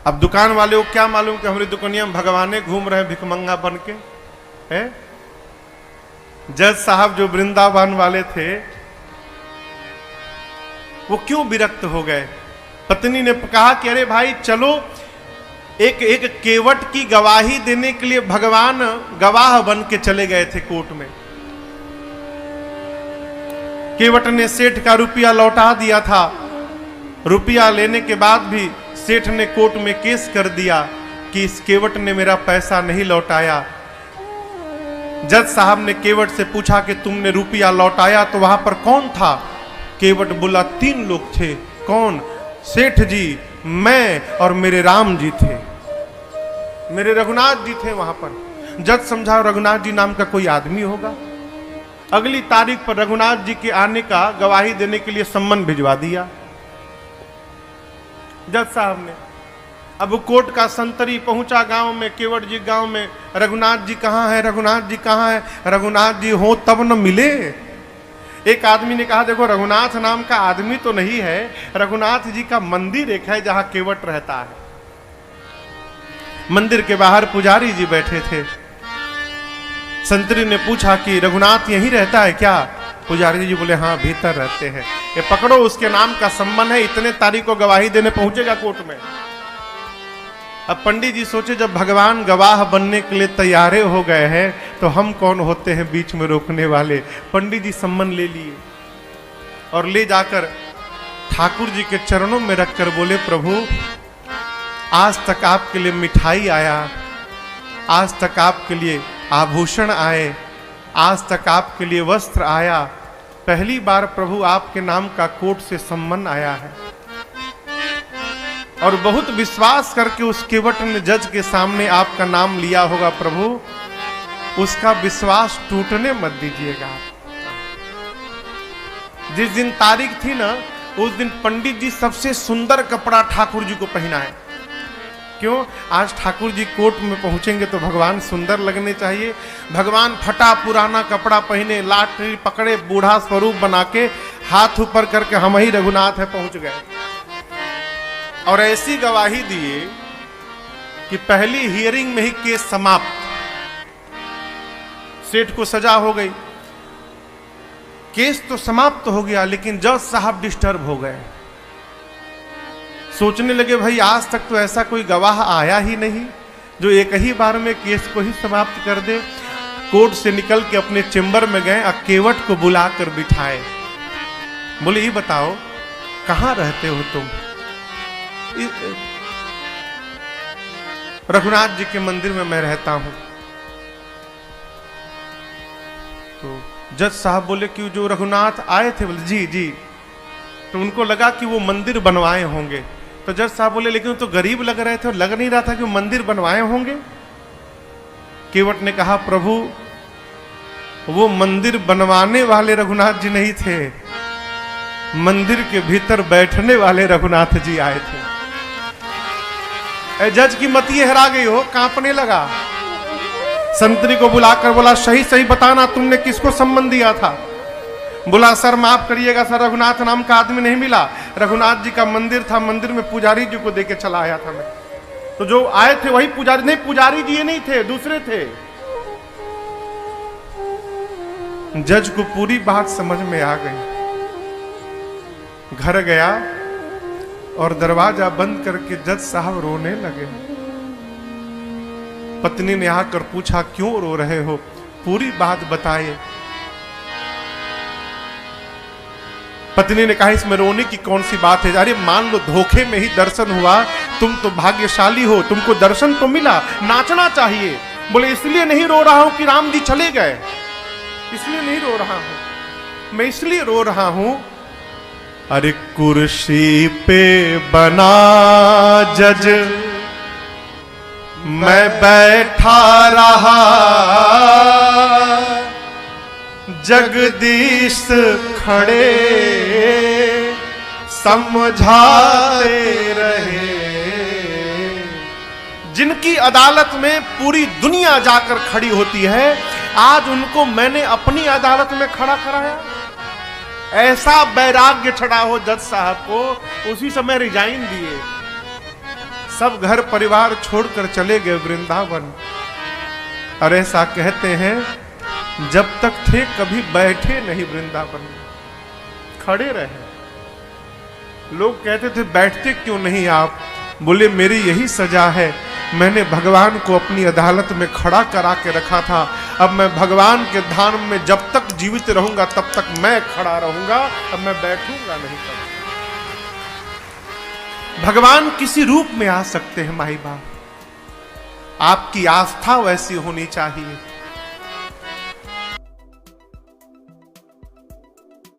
अब दुकान वाले को क्या मालूम कि हमारी दुकानिया में भगवाने घूम रहे भिखमंगा बन के है। जज साहब जो वृंदावन वाले थे वो क्यों विरक्त हो गए। पत्नी ने कहा कि अरे भाई चलो, एक केवट की गवाही देने के लिए भगवान गवाह बन के चले गए थे कोर्ट में। केवट ने सेठ का रुपया लौटा दिया था। रुपया लेने के बाद भी सेठ ने कोर्ट में केस कर दिया कि इस केवट ने मेरा पैसा नहीं लौटाया। जज साहब ने केवट से पूछा कि तुमने रुपया लौटाया तो वहां पर कौन था। केवट बोला 3 लोग थे। कौन? सेठ जी, मैं और मेरे राम जी थे, मेरे रघुनाथ जी थे वहां पर। जज समझा रघुनाथ जी नाम का कोई आदमी होगा। अगली तारीख पर रघुनाथ जी के आने का गवाही देने के लिए सम्मन भिजवा दिया जज साहब ने। अब कोर्ट का संतरी पहुंचा गांव में, केवट जी गांव में, रघुनाथ जी कहाँ है, रघुनाथ जी कहाँ है, रघुनाथ जी हो तब न मिले। एक आदमी ने कहा देखो रघुनाथ नाम का आदमी तो नहीं है, रघुनाथ जी का मंदिर एक है जहां केवट रहता है। मंदिर के बाहर पुजारी जी बैठे थे। संतरी ने पूछा कि रघुनाथ यहीं रहता है क्या? पुजारी जी बोले हाँ भीतर रहते हैं। ये पकड़ो, उसके नाम का सम्मान है, इतने तारीख को गवाही देने पहुंचेगा कोर्ट में। अब पंडित जी सोचे जब भगवान गवाह बनने के लिए तैयारे हो गए हैं तो हम कौन होते हैं बीच में रोकने वाले। पंडित जी सम्मन ले लिए और ले जाकर ठाकुर जी के चरणों में रखकर बोले प्रभु आज तक आपके लिए मिठाई आया, आज तक आपके लिए आभूषण आए, आज तक आपके लिए वस्त्र आया, पहली बार प्रभु आपके नाम का कोर्ट से सम्मन आया है। और बहुत विश्वास करके उस केवट ने जज के सामने आपका नाम लिया होगा प्रभु, उसका विश्वास टूटने मत दीजिएगा। जिस दिन तारीख थी ना उस दिन पंडित जी सबसे सुंदर कपड़ा ठाकुर जी को पहनाए। क्यों? आज ठाकुर जी कोर्ट में पहुंचेंगे तो भगवान सुंदर लगने चाहिए। भगवान फटा पुराना कपड़ा पहने, लाठी पकड़े, बूढ़ा स्वरूप बना के हाथ ऊपर करके हम ही रघुनाथ है पहुंच गए। और ऐसी गवाही दिए कि पहली हियरिंग में ही केस समाप्त। सेठ को सजा हो गई, केस तो समाप्त हो गया, लेकिन जज साहब डिस्टर्ब हो गए। सोचने लगे भाई आज तक तो ऐसा कोई गवाह आया ही नहीं जो एक ही बार में केस को ही समाप्त कर दे। कोर्ट से निकल के अपने चेंबर में गए, केवट को बुलाकर बिठाए। बोले ये बताओ कहां रहते हो तुम? रघुनाथ जी के मंदिर में मैं रहता हूं। तो जज साहब बोले कि जो रघुनाथ आए थे? बोले जी जी। तो उनको लगा कि वो मंदिर बनवाए होंगे। तो जज साहब बोले लेकिन वो तो गरीब लग रहे थे और लग नहीं रहा था कि वो मंदिर बनवाए होंगे। केवट ने कहा प्रभु वो मंदिर बनवाने वाले रघुनाथ जी नहीं थे, मंदिर के भीतर बैठने वाले रघुनाथ जी आए थे। जज की मति हरा गई हो, कांपने लगा। संतरी को बुलाकर बोला सही सही बताना तुमने किसको सम्मन दिया था? बोला सर माफ करिएगा सर, रघुनाथ नाम का आदमी नहीं मिला। रघुनाथ जी का मंदिर था, मंदिर में पुजारी जी को देके चला आया था मैं। तो जो आए थे वही पुजारी। नहीं पुजारी जी ये नहीं थे, दूसरे थे। जज को पूरी बात समझ में आ गई। घर गया और दरवाजा बंद करके जज साहब रोने लगे। पत्नी ने आकर पूछा क्यों रो रहे हो? पूरी बात बताए। पत्नी ने कहा इसमें रोने की कौन सी बात है? अरे मान लो धोखे में ही दर्शन हुआ, तुम तो भाग्यशाली हो, तुमको दर्शन तो मिला, नाचना चाहिए। बोले इसलिए नहीं रो रहा हूं कि राम जी चले गए, इसलिए नहीं रो रहा हूं। मैं इसलिए रो रहा हूं, अरे कुर्सी पे बना जज मैं बैठा रहा, जगदीश खड़े समझाते रहे। जिनकी अदालत में पूरी दुनिया जाकर खड़ी होती है, आज उनको मैंने अपनी अदालत में खड़ा कराया। ऐसा वैराग्य चढ़ा हो जज साहब को, उसी समय रिजाइन दिए। सब घर परिवार छोड़कर चले गए वृंदावन। और ऐसा कहते हैं जब तक थे कभी बैठे नहीं वृंदावन में, खड़े रहे। लोग कहते थे बैठते क्यों नहीं आप? बोले मेरी यही सजा है, मैंने भगवान को अपनी अदालत में खड़ा करा के रखा था, अब मैं भगवान के धाम में जब तक जीवित रहूंगा तब तक मैं खड़ा रहूंगा, अब मैं बैठूंगा नहीं। भगवान किसी रूप में आ सकते हैं माई बाप, आपकी आस्था वैसी होनी चाहिए।